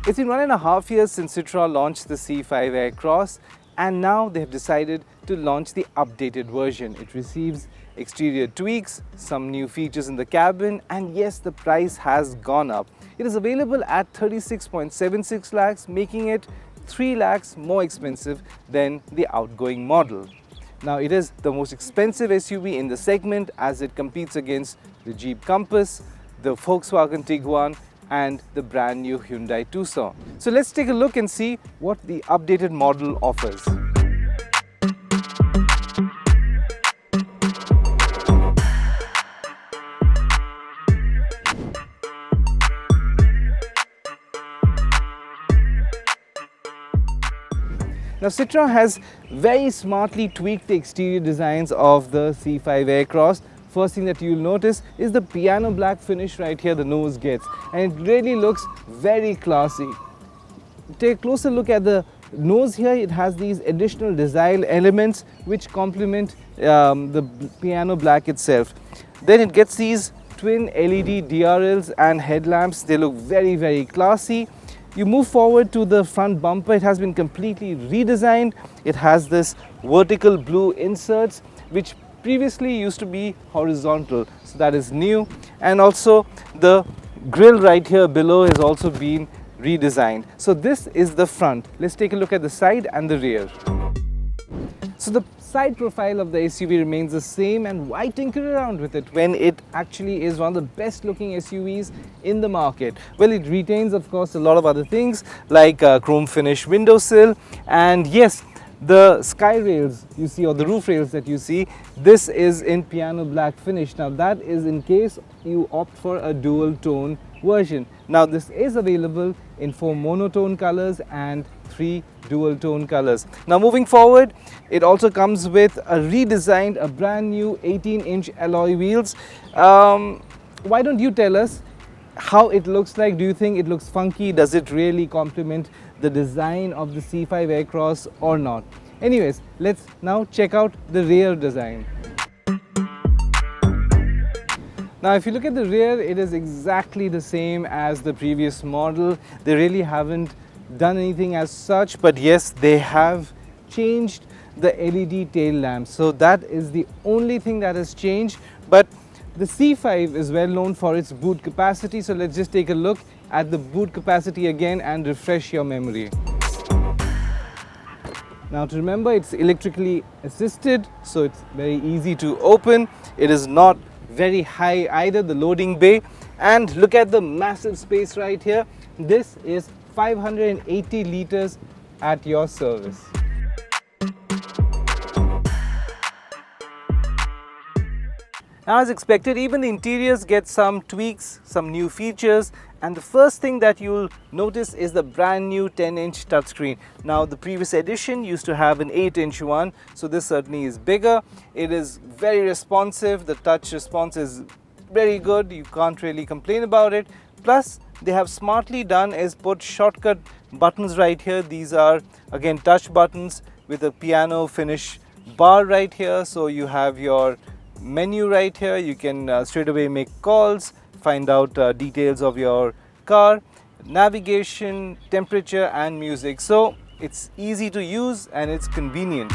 It's been 1.5 years since Citroën launched the C5 Aircross, and now they have decided to launch the updated version. It receives exterior tweaks, some new features in the cabin, and yes, the price has gone up. It is available at 36.76 lakhs, making it 3 lakhs more expensive than the outgoing model. Now, it is the most expensive SUV in the segment as it competes against the Jeep Compass, the Volkswagen Tiguan, and the brand new Hyundai Tucson. So let's take a look and see what the updated model offers. Now, Citroën has very smartly tweaked the exterior designs of the C5 Aircross. First thing that you'll notice is the piano black finish right here the nose gets, and it really looks very classy. Take a closer look at the nose here. It has these additional design elements which complement the piano black itself. Then it gets these twin LED DRLs and headlamps. They look very classy. You move forward to the front bumper. It has been completely redesigned. It has this vertical blue inserts which previously used to be horizontal, so that is new. And also the grille right here below has also been redesigned. So this is the front. Let's take a look at the side and the rear. So the side profile of the SUV remains the same, and why tinker around with it when it actually is one of the best looking SUVs in the market? Well, it retains of course a lot of other things like chrome finish windowsill, and yes, the sky rails you see, or the roof rails that you see, this is in piano black finish. Now that is in case you opt for a dual tone version. Now this is available in 4 monotone colors and 3 dual tone colors. Now moving forward, it also comes with a brand new 18-inch alloy wheels. Why don't you tell us how it looks like? Do you think it looks funky? Does it really complement the design of the C5 Aircross or not? Anyways, let's now check out the rear design. Now if you look at the rear, it is exactly the same as the previous model. They really haven't done anything as such, but yes, they have changed the LED tail lamps. So that is the only thing that has changed. But the C5 is well known for its boot capacity, so let's just take a look at the boot capacity again and refresh your memory. Now to remember, it's electrically assisted, so it's very easy to open. It is not very high either, the loading bay. And look at the massive space right here. This is 580 liters at your service. Now, as expected, even the interiors get some tweaks, some new features, and the first thing that you'll notice is the brand new 10-inch touchscreen. Now, the previous edition used to have an 8-inch one, so this certainly is bigger. It is very responsive. The touch response is very good. You can't really complain about it. Plus, they have smartly done is put shortcut buttons right here. These are again touch buttons with a piano finish bar right here. So you have your menu right here. You can straight away make calls, find out details of your car, navigation, temperature and music. So it's easy to use and it's convenient.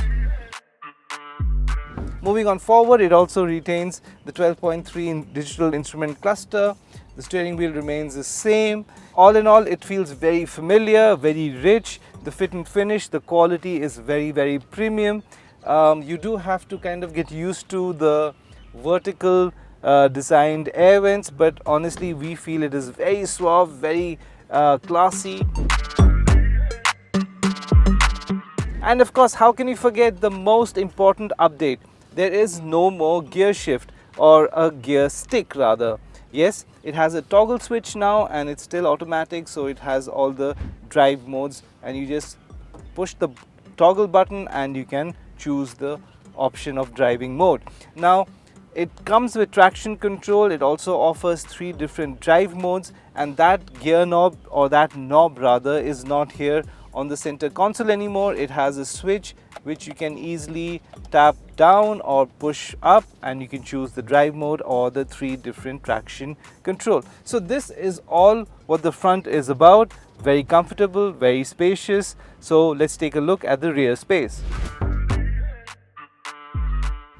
Moving on forward, it also retains the 12.3 digital instrument cluster. The steering wheel remains the same. All in all, it feels very familiar, very rich. The fit and finish, the quality is very premium. You do have to kind of get used to the vertical designed air vents, but honestly we feel it is very suave, very classy. And of course, how can you forget the most important update? There is no more gear shift, or a gear stick rather. Yes, it has a toggle switch now and it's still automatic, so it has all the drive modes, and you just push the toggle button and you can choose the option of driving mode. Now it comes with traction control. It also offers 3 different drive modes, and that gear knob, or that knob rather, is not here on the center console anymore. It has a switch which you can easily tap down or push up, and you can choose the drive mode or the 3 different traction control. So this is all what the front is about. very comfortable, very spacious. So let's take a look at the rear space.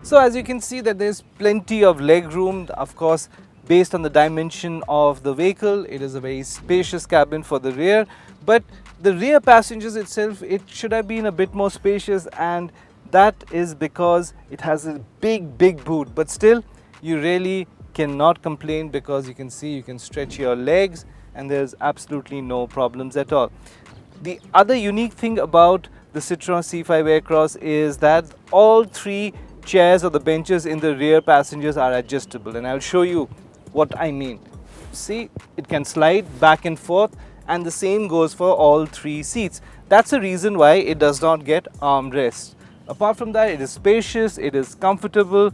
So as you can see that there's plenty of leg room. Of course, based on the dimension of the vehicle, it is a very spacious cabin for the rear, but the rear passengers itself, it should have been a bit more spacious, and that is because it has a big boot. But still, you really cannot complain, because you can see you can stretch your legs and there's absolutely no problems at all. The other unique thing about the Citroën C5 Aircross is that all three chairs or the benches in the rear passengers are adjustable, and I'll show you what I mean. See, it can slide back and forth, and the same goes for all three seats. That's the reason why it does not get armrests. Apart from that, it is spacious, it is comfortable,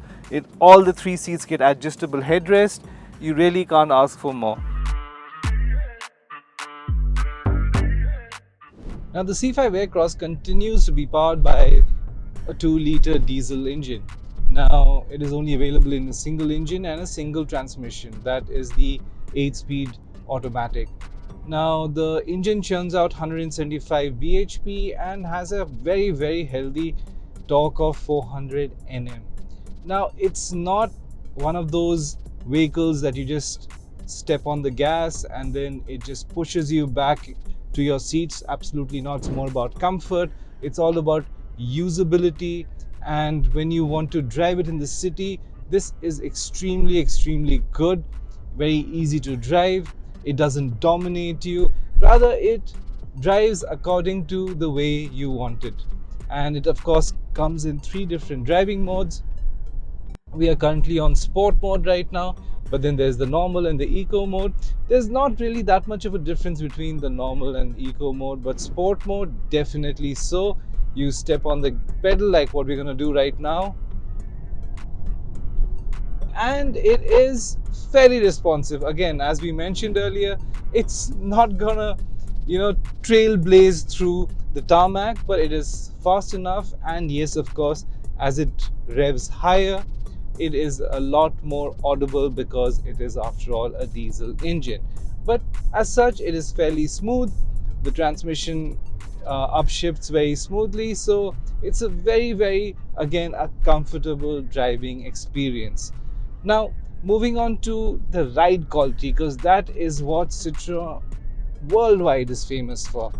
all the three seats get adjustable headrest. You really can't ask for more. Now the C5 Aircross continues to be powered by a 2-liter diesel engine. Now it is only available in a single engine and a single transmission, that is the 8-speed automatic. Now the engine churns out 175 bhp and has a very healthy torque of 400 Nm. Now it's not one of those vehicles that you just step on the gas and then it just pushes you back to your seats. Absolutely not. It's more about comfort. It's all about usability, and when you want to drive it in the city, this is extremely good. Very easy to drive. It doesn't dominate you, rather it drives according to the way you want it. And it of course comes in 3 different driving modes. We are currently on sport mode right now, but then there's the normal and the eco mode. There's not really that much of a difference between the normal and eco mode, but sport mode definitely so. You step on the pedal like what we're going to do right now, and it is very responsive. Again, as we mentioned earlier, it's not gonna trailblaze through the tarmac, but it is fast enough. And yes, of course, as it revs higher, it is a lot more audible because it is after all a diesel engine. But as such, it is fairly smooth. The transmission upshifts very smoothly, so it's a very again a comfortable driving experience. Now moving on to the ride quality, because that is what Citroën worldwide is famous for.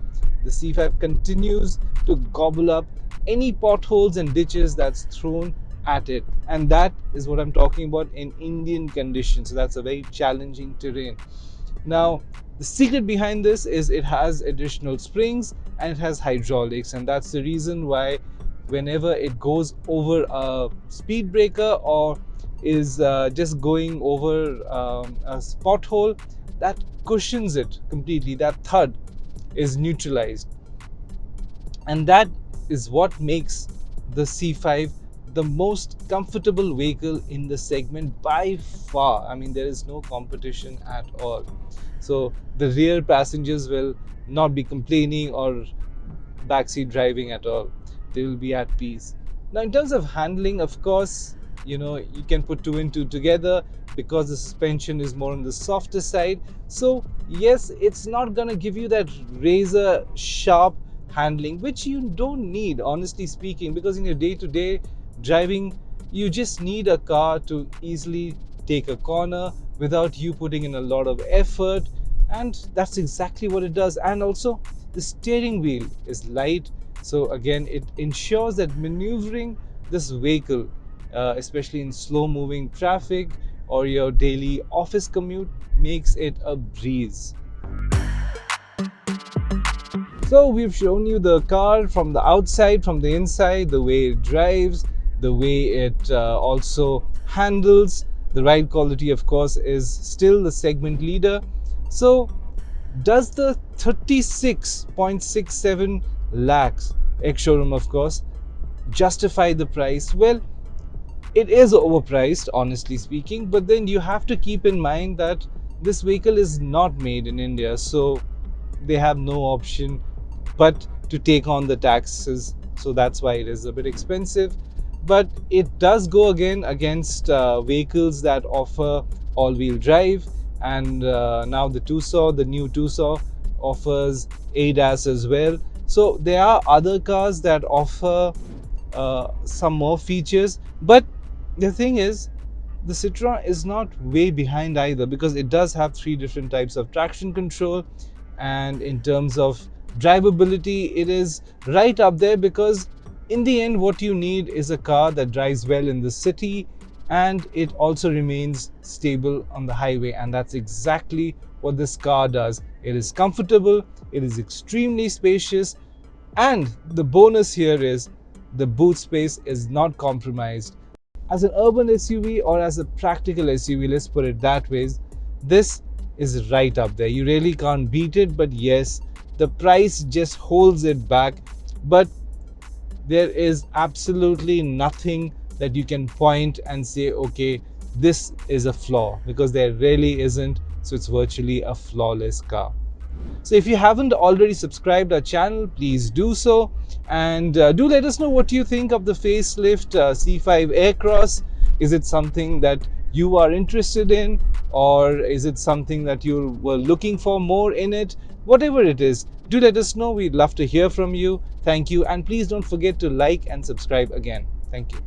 The C5 continues to gobble up any potholes and ditches that's thrown at it, and that is what I'm talking about in Indian conditions. So that's a very challenging terrain. Now the secret behind this is it has additional springs and it has hydraulics, and that's the reason why whenever it goes over a speed breaker or is just going over a pothole, that cushions it completely. That thud is neutralized, and that is what makes the C5 the most comfortable vehicle in the segment by far. I mean, there is no competition at all. So the rear passengers will not be complaining or backseat driving at all. They will be at peace. Now in terms of handling, of course, you can put 2 and 2 together because the suspension is more on the softer side. So yes, it's not gonna give you that razor sharp handling, which you don't need, honestly speaking, because in your day-to-day driving, you just need a car to easily take a corner without you putting in a lot of effort, and that's exactly what it does. And also the steering wheel is light, so again it ensures that maneuvering this vehicle, especially in slow moving traffic or your daily office commute, makes it a breeze. So we've shown you the car from the outside, from the inside, the way it drives, the way it also handles. The ride quality, of course, is still the segment leader. So does the 36.67 lakhs ex-showroom, of course, justify the price? Well, it is overpriced, honestly speaking, but then you have to keep in mind that this vehicle is not made in India, so they have no option but to take on the taxes, so that's why it is a bit expensive. But it does go again against vehicles that offer all-wheel drive, and now the new Tucson offers ADAS as well. So there are other cars that offer some more features, but the thing is, the Citroën is not way behind either, because it does have 3 different types of traction control, and in terms of drivability it is right up there, because in the end what you need is a car that drives well in the city and it also remains stable on the highway, and that's exactly what this car does. It is comfortable, it is extremely spacious, and the bonus here is the boot space is not compromised. As an urban SUV or as a practical SUV, let's put it that way, this is right up there. You really can't beat it, but yes, the price just holds it back. But there is absolutely nothing that you can point and say, okay, this is a flaw, because there really isn't. So it's virtually a flawless car. So if you haven't already subscribed our channel, please do so, and do let us know what you think of the facelift C5 Aircross. Is it something that you are interested in, or is it something that you were looking for more in it? Whatever it is, do let us know. We'd love to hear from you. Thank you, and please don't forget to like and subscribe again. Thank you.